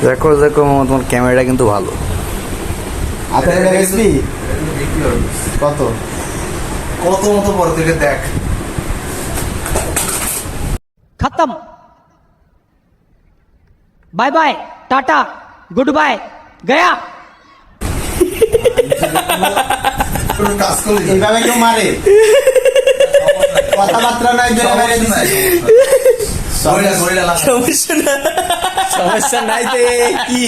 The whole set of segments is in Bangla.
দেখো দেখো মামা, তোমার ক্যামেরাটা কিন্তু ভালো। আচ্ছা এটা বেচবি কত? কত মতো বড় থেকে দেখ। खत्म bye bye tata good bye गया কাজ করলি এইভাবে কেউ মারে? কথাবার্তা নাই ধরে মেরে দিছে। গরিলা লাগা। সমস্যা নাই তো কি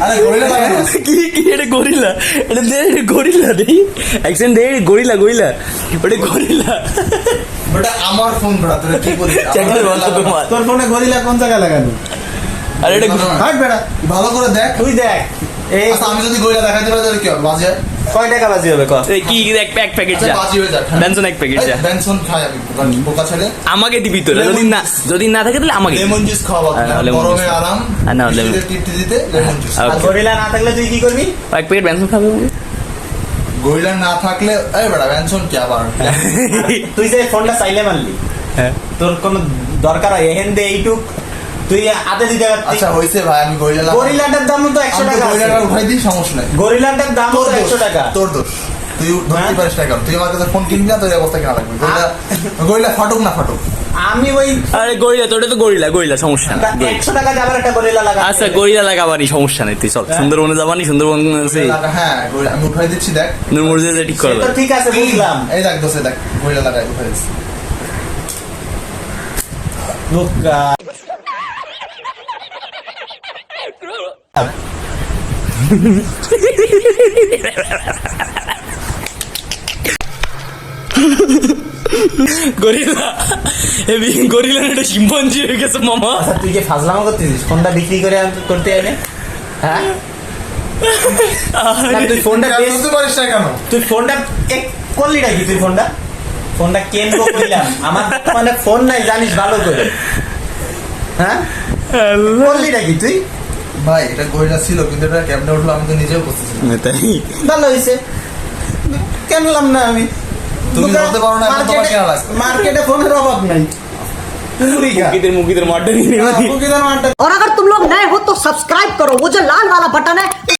আরে গরিলা লাগা না। কি কি এটা গরিলা, এটা দে গরিলা দেই অ্যাকশন দে গরিলা গরিলা ওটা গরিলা। ওটা আমার ফোন ধরা, তোরা কি বলিস? চেক করে বল তো তোমার। তোর ফোনে গরিলা কোন জায়গায় লাগানো? আরে এটা হাট বেড়া, ভালো করে দেখ। তুই দেখ। এই আচ্ছা আমি যদি গরিলা দেখাইতে পারি তাহলে কি হবে? বাজে হয়? কয় টাকা বাজি হবে কত? এই কি এক প্যাকেট আচ্ছা, যা বাজি হয়ে যাক। বেনসন এক প্যাকেট যা বেনসন খাই আমি, বোকা ছেলে। আমাকে দিবি তো, যদি না থাকে তাহলে আমাকে লেমন জুস খাওয়া হ্যাঁ, lemon গরমে juice। আরাম। হ্যাঁ, না, lemon শরীরে তৃপ্তি দিতে লেমন জুস। আর আর গরিলা না থাকলে তুই কি করবি? এক প্যাকেট বেনসন খাবে আমাকে। গরিলা না থাকলে এই বেটা বেনসন কি আবার? তুই যে ফোনটা চাইলে মারলি, হ্যাঁ তোর কোনো দরকার হয় এহেন দে এইটুক তুই হাতে দিতে পারতি। আচ্ছা হইছে ভাই, আমি গরিলা গরিলাটার দাম তো 100 টাকা আছে। গরিলাটা উঠাই দিই, সমস্যা নাই। গরিলাটার দাম তো তোর দোষ, 100 টাকা। তোর দোষ। তুই ধরতে পারিস না কেন? তুই আমার কাছে ফোন কিনবি না, তোর এই অবস্থা কেন লাগবে? গরিলা ফাটুক না ফাটুক। আমি ওই আরে গরিলা তোটা তো গরিলা সমস্যা না। 100 টাকা যাবার একটা গরিলা লাগা। আচ্ছা গরিলা লাগাবানি সমস্যা নেই, তুই চল সুন্দরবনে যাবানি, সুন্দরবন সেই হ্যাঁ গরিলা আমি উঠাই দিচ্ছি, দেখ। নুরমুরজে ঠিক করে তো ঠিক আছে বুঝলাম। এই দেখ দোষে দেখ, গরিলা লাগাই উঠাই দিচ্ছি। বুকা গরিলা এবি গরিলা না, এটা শিম্পাঞ্জি হয়ে গেছে মামা। আচ্ছা তুই যে ফাজলামো করতেছিস, ফোনটা বিক্রি করে করতে এনে? হ্যাঁ না, তুই ফোনটা তুই বুঝতে পারিস না কেন? তুই ফোনটা এক করলি নাকি? তুই ফোনটা কেনবো কইলাম? আমার মানে ফোন নাই জানিস ভালো করে। হ্যাঁ করলি নাকি তুই? ভাই এটা গরিলা ছিল, কিন্তু এটা ক্যামেরা উঠলো, আমি তো নিজেও বুঝতেছিলাম। তাই ভালো হয়েছে, কেনলাম না আমি। তুমি ধরতে পারো না, এখন তোমার কেন লাগবে? মার্কেটে ফোনের অভাব নাই। মুকিদের মারটা নিয়ে নেবানি। মুকিদের মারটা और अगर तुम लोग नए हो तो सब्सक्राइब करो, वो जो लाल वाला बटन है